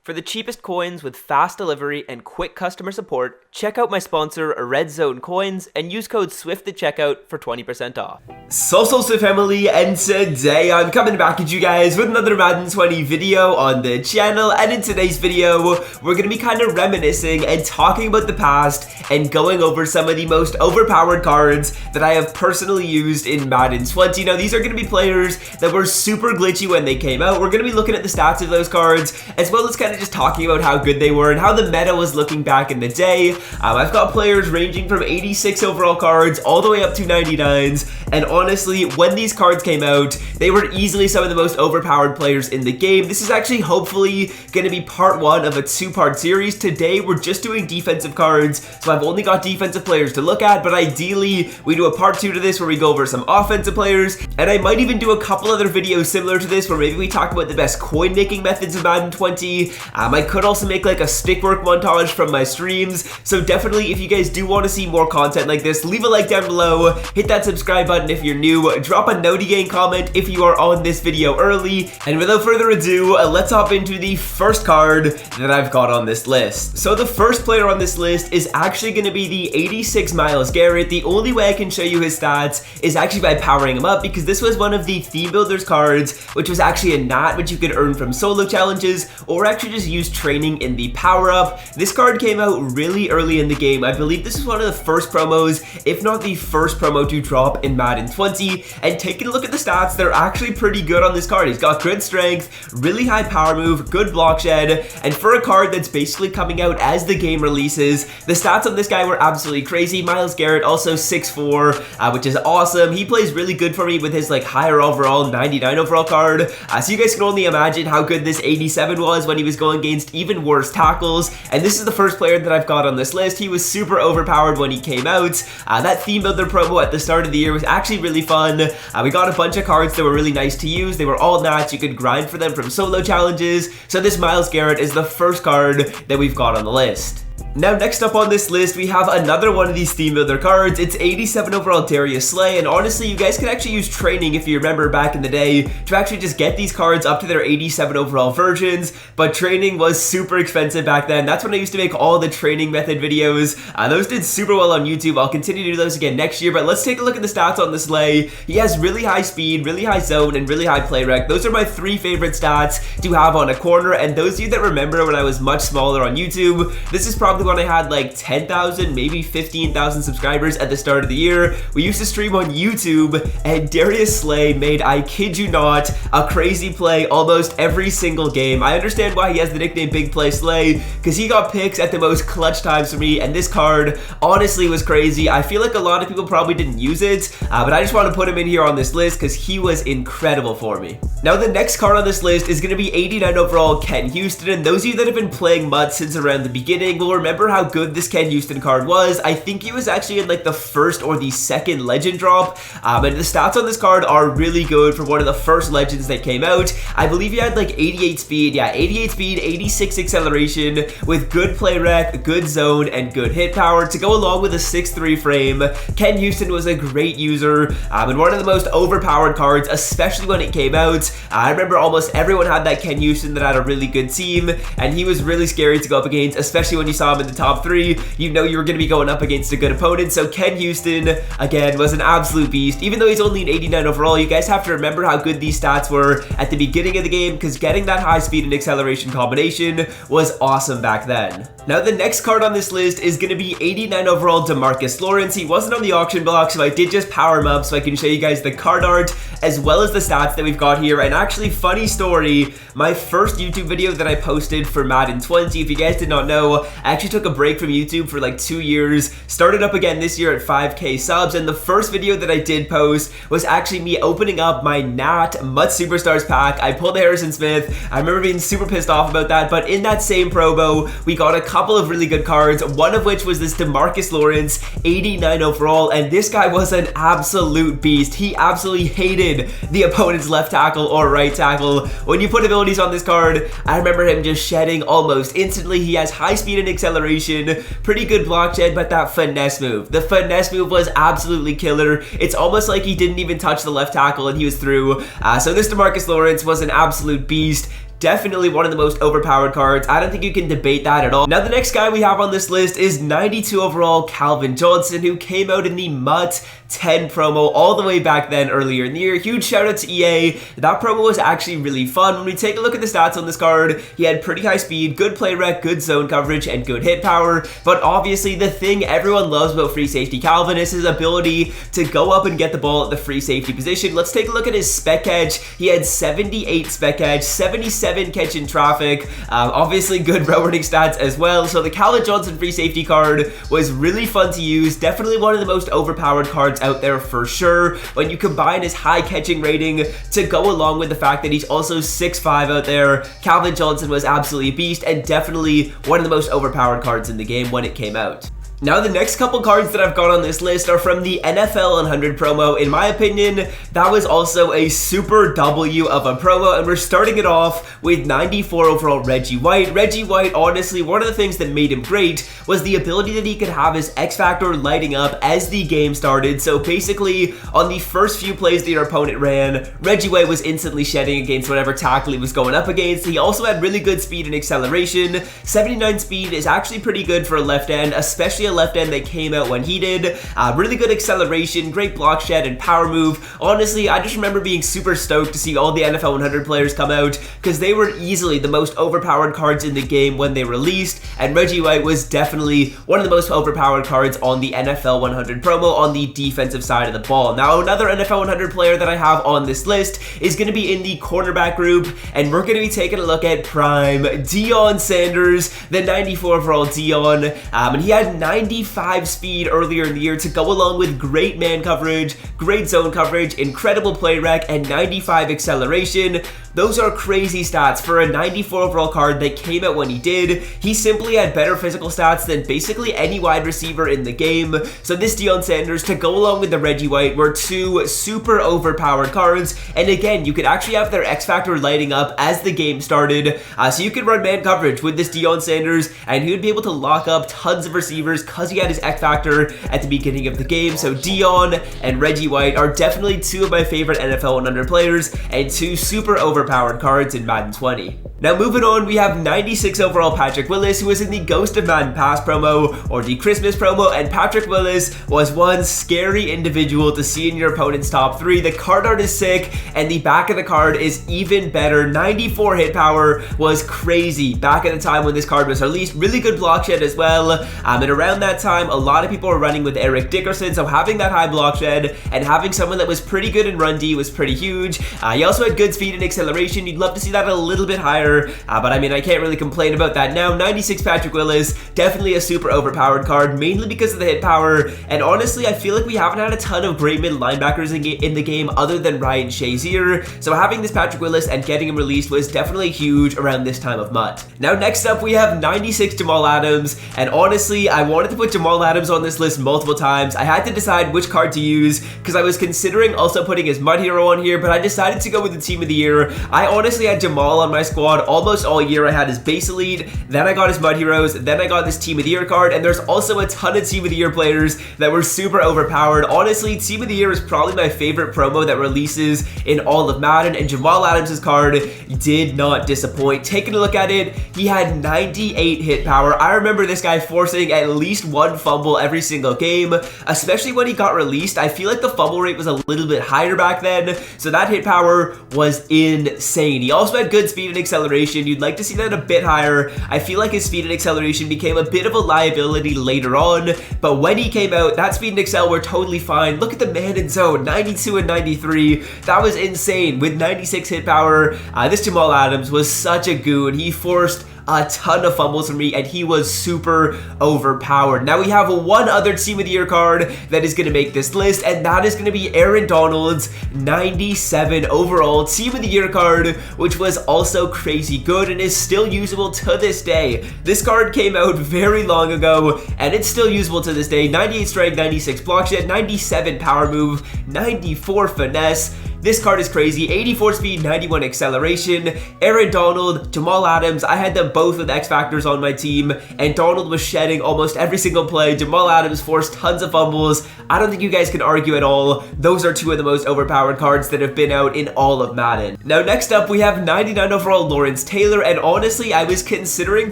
For the cheapest coins with fast delivery and quick customer support, check out my sponsor, Red Zone Coins, and use code SWIFT at checkout for 20% off. So family, and today I'm coming back at you guys with another Madden 20 video on the channel, and in today's video, we're going to be kind of reminiscing and talking about the past and going over some of the most overpowered cards that I have personally used in Madden 20. Now, these are going to be players that were super glitchy when they came out. We're going to be looking at the stats of those cards, as well as kind of just talking about how good they were and how the meta was looking back in the day. I've got players ranging from 86 overall cards all the way up to 99s, and honestly, when these cards came out, they were easily some of the most overpowered players in the game. This is actually hopefully going to be part one of a two-part series. Today, we're just doing defensive cards, so I've only got defensive players to look at, but ideally, we do a part two to this where we go over some offensive players, and I might even do a couple other videos similar to this where maybe we talk about the best coin making methods of Madden 20. I could also make like a stick work montage from my streams, so definitely if you guys do want to see more content like this, leave a like down below, hit that subscribe button if you're new, drop a Noti Gang comment if you are on this video early, and without further ado, let's hop into the first card that I've got on this list. So the first player on this list is actually going to be the 86 Myles Garrett. The only way I can show you his stats is actually by powering him up, because this was one of the Theme Builders cards, which was actually a nat which you could earn from solo challenges, or actually just use training in the power-up. This card came out really early in the game. I believe this is one of the first promos, if not the first promo to drop in Madden 20, and taking a look at the stats, they're actually pretty good on this card. He's got good strength, really high power move, good block shed, and for a card that's basically coming out as the game releases, the stats on this guy were absolutely crazy. Myles Garrett also 6'4", which is awesome. He plays really good for me with his like higher overall 99 overall card, so you guys can only imagine how good this 87 was when he was going against even worse tackles, and this is the first player that I've got on this list. He was super overpowered when he came out. That Theme Builder promo at the start of the year was actually really fun. We got a bunch of cards that were really nice to use. They were all nats. You could grind for them from solo challenges, so this Myles Garrett is the first card that we've got on the list. Now, next up on this list, we have another one of these Theme Builder cards. It's 87 overall Darius Slay, and honestly, you guys could actually use training, if you remember back in the day, to actually just get these cards up to their 87 overall versions, but training was super expensive back then. That's when I used to make all the training method videos. Those did super well on YouTube. I'll continue to do those again next year, but let's take a look at the stats on the Slay. He has really high speed, really high zone, and really high play rec. Those are my three favorite stats to have on a corner, and those of you that remember when I was much smaller on YouTube, this is probably when I had like 10,000, maybe 15,000 subscribers at the start of the year. We used to stream on YouTube, and Darius Slay made, I kid you not, a crazy play almost every single game. I understand why he has the nickname Big Play Slay, because he got picks at the most clutch times for me, and this card honestly was crazy. I feel like a lot of people probably didn't use it, but I just want to put him in here on this list because he was incredible for me. Now, the next card on this list is going to be 89 overall Ken Houston, and those of you that have been playing MUT since around the beginning will remember how good this Ken Houston card was. I think he was actually in like the first or the second legend drop, and the stats on this card are really good for one of the first legends that came out. I believe he had like 88 speed, 88 speed, 86 acceleration with good play rec, good zone, and good hit power to go along with a 6'3" frame. Ken Houston was a great user, and one of the most overpowered cards, especially when it came out. I remember almost everyone had that Ken Houston that had a really good team, and he was really scary to go up against, especially when you saw him in the top 3. You know you were going to be going up against a good opponent. So Ken Houston, again, was an absolute beast. Even though he's only an 89 overall, you guys have to remember how good these stats were at the beginning of the game, because getting that high speed and acceleration combination was awesome back then. Now, the next card on this list is going to be 89 overall Demarcus Lawrence. He wasn't on the auction block, so I did just power him up so I can show you guys the card art as well as the stats that we've got here. And actually, funny story, my first YouTube video that I posted for Madden 20, if you guys did not know, I actually took a break from YouTube for like 2 years, started up again this year at 5K subs, and the first video that I did post was actually me opening up my Nat MUT Superstars pack. I pulled Harrison Smith. I remember being super pissed off about that, but in that same promo, we got a couple of really good cards, one of which was this Demarcus Lawrence, 89 overall, and this guy was an absolute beast. He absolutely hated the opponent's left tackle or right tackle. When you put abilities on this card, I remember him just shedding almost instantly. He has high speed and acceleration, pretty good block shed, but that finesse move. The finesse move was absolutely killer. It's almost like he didn't even touch the left tackle and he was through. So this Demarcus Lawrence was an absolute beast. definitely one of the most overpowered cards. I don't think you can debate that at all. Now, the next guy we have on this list is 92 overall Calvin Johnson, who came out in the MUT 10 promo all the way back then earlier in the year. Huge shout out to EA. That promo was actually really fun. When we take a look at the stats on this card, he had pretty high speed, good play rec, good zone coverage, and good hit power. But obviously the thing everyone loves about free safety Calvin is his ability to go up and get the ball at the free safety position. Let's take a look at his spec catch. He had 78 spec catch, 77 catch in traffic, obviously good route running stats as well. So the Calvin Johnson free safety card was really fun to use. Definitely one of the most overpowered cards out there for sure. When you combine his high catching rating to go along with the fact that he's also 6'5" out there, Calvin Johnson was absolutely a beast and definitely one of the most overpowered cards in the game when it came out. Now, the next couple cards that I've got on this list are from the NFL 100 promo. In my opinion, that was also a super W of a promo, and we're starting it off with 94 overall Reggie White. Reggie White, honestly, one of the things that made him great was the ability that he could have his X Factor lighting up as the game started. So basically, on the first few plays that your opponent ran, Reggie White was instantly shedding against whatever tackle he was going up against. He also had really good speed and acceleration. 79 speed is actually pretty good for a left end, especially a left end that came out when he did. Really good acceleration, great block shed, and power move. Honestly, I just remember being super stoked to see all the NFL 100 players come out because they were easily the most overpowered cards in the game when they released, and Reggie White was definitely one of the most overpowered cards on the NFL 100 promo on the defensive side of the ball. Now, another NFL 100 player that I have on this list is going to be in the cornerback group, and we're going to be taking a look at prime Deion Sanders, the 94 overall Deion, and he had 95 speed earlier in the year to go along with great man coverage, great zone coverage, incredible play rec, and 95 acceleration. Those are crazy stats for a 94 overall card that came out when he did. He simply had better physical stats than basically any wide receiver in the game. So this Deion Sanders, to go along with the Reggie White, were two super overpowered cards. And again, you could actually have their X Factor lighting up as the game started. So you could run man coverage with this Deion Sanders, and he would be able to lock up tons of receivers because he had his X Factor at the beginning of the game. So Deion and Reggie White are definitely two of my favorite NFL 100 players and two super overpowered cards in Madden 20. Now, moving on, we have 96 overall Patrick Willis, who was in the Ghost of Madden Pass promo or the Christmas promo, and Patrick Willis was one scary individual to see in your opponent's top 3. The card art is sick, and the back of the card is even better. 94 hit power was crazy back at the time when this card was released. Really good block shed as well, and around that time, a lot of people were running with Eric Dickerson, so having that high block shed and having someone that was pretty good in run D was pretty huge. He also had good speed and acceleration. You'd love to see that a little bit higher. But I mean, I can't really complain about that now. 96 Patrick Willis, definitely a super overpowered card, mainly because of the hit power, and honestly, I feel like we haven't had a ton of great mid linebackers in the game other than Ryan Shazier, so having this Patrick Willis and getting him released was definitely huge around this time of MUT. Now, next up, we have 96 Jamal Adams, and honestly, I wanted to put Jamal Adams on this list multiple times. I had to decide which card to use, because I was considering also putting his MUT hero on here, but I decided to go with the team of the year. I honestly had Jamal on my squad almost all year. I had his base elite, then I got his MUT heroes, then I got this team of the year card, and there's also a ton of team of the year players that were super overpowered. Honestly, team of the year is probably my favorite promo that releases in all of Madden, and Jamal Adams' card did not disappoint. Taking a look at it, he had 98 hit power. I remember this guy forcing at least one fumble every single game, especially when he got released. I feel like the fumble rate was a little bit higher back then, so that hit power was insane. He also had good speed and acceleration. You'd like to see that a bit higher. I feel like his speed and acceleration became a bit of a liability later on, but when he came out, that speed and excel were totally fine. Look at the man in zone, 92 and 93. That was insane. With 96 hit power, this Jamal Adams was such a goon. He forced a ton of fumbles for me, and he was super overpowered. Now we have one other team of the year card that is going to make this list, and that is going to be Aaron Donald's 97 overall team of the year card, which was also crazy good and is still usable to this day. This card came out very long ago, and it's still usable to this day. 98 strength, 96 block shed, 97 power move, 94 finesse, This card is crazy. 84 speed, 91 acceleration. Aaron Donald, Jamal Adams, I had them both with X Factors on my team, and Donald was shedding almost every single play. Jamal Adams forced tons of fumbles. I don't think you guys can argue at all. Those are two of the most overpowered cards that have been out in all of Madden. Now next up, we have 99 overall Lawrence Taylor, and honestly, I was considering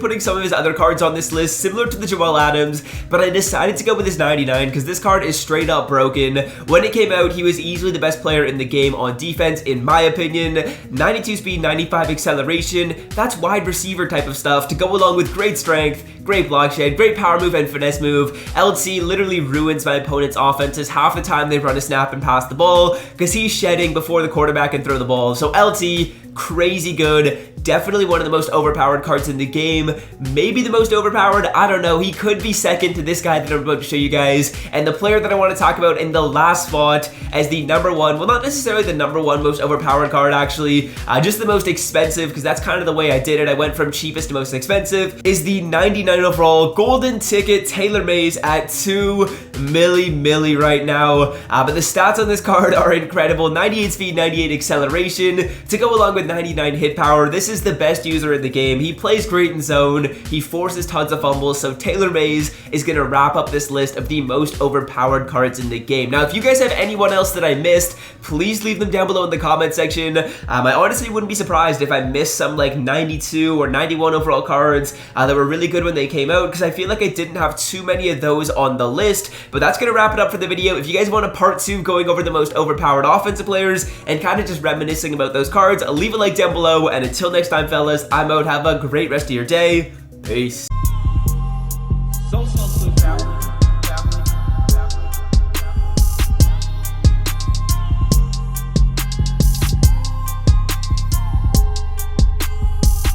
putting some of his other cards on this list, similar to the Jamal Adams, but I decided to go with his 99 because this card is straight up broken. When it came out, he was easily the best player in the game on defense, in my opinion. 92 speed, 95 acceleration, that's wide receiver type of stuff to go along with great strength, great block shed, great power move and finesse move. LT literally ruins my opponent's offenses half the time they run a snap and pass the ball because he's shedding before the quarterback can throw the ball. So LT, crazy good. Definitely one of the most overpowered cards in the game. Maybe the most overpowered, I don't know. He could be second to this guy that I'm about to show you guys. And the player that I want to talk about in the last spot as the number one, well, not necessarily the number one most overpowered card actually, just the most expensive, because that's kind of the way I did it. I went from cheapest to most expensive, is the 99 overall golden ticket Taylor Mays at 2 milli right now. But the stats on this card are incredible. 98 speed, 98 acceleration to go along with 99 hit power. This is the best user in the game. He plays great in zone. He forces tons of fumbles. So Taylor Mays is going to wrap up this list of the most overpowered cards in the game. Now, if you guys have anyone else that I missed, please leave them down below in the comment section. I honestly wouldn't be surprised if I missed some like 92 or 91 overall cards that were really good when they came out, because I feel like I didn't have too many of those on the list. But that's going to wrap it up for the video. If you guys want a part 2 going over the most overpowered offensive players and kind of just reminiscing about those cards, leave a like down below. And until next time, fellas, I'm out. Have a great rest of your day. Peace. So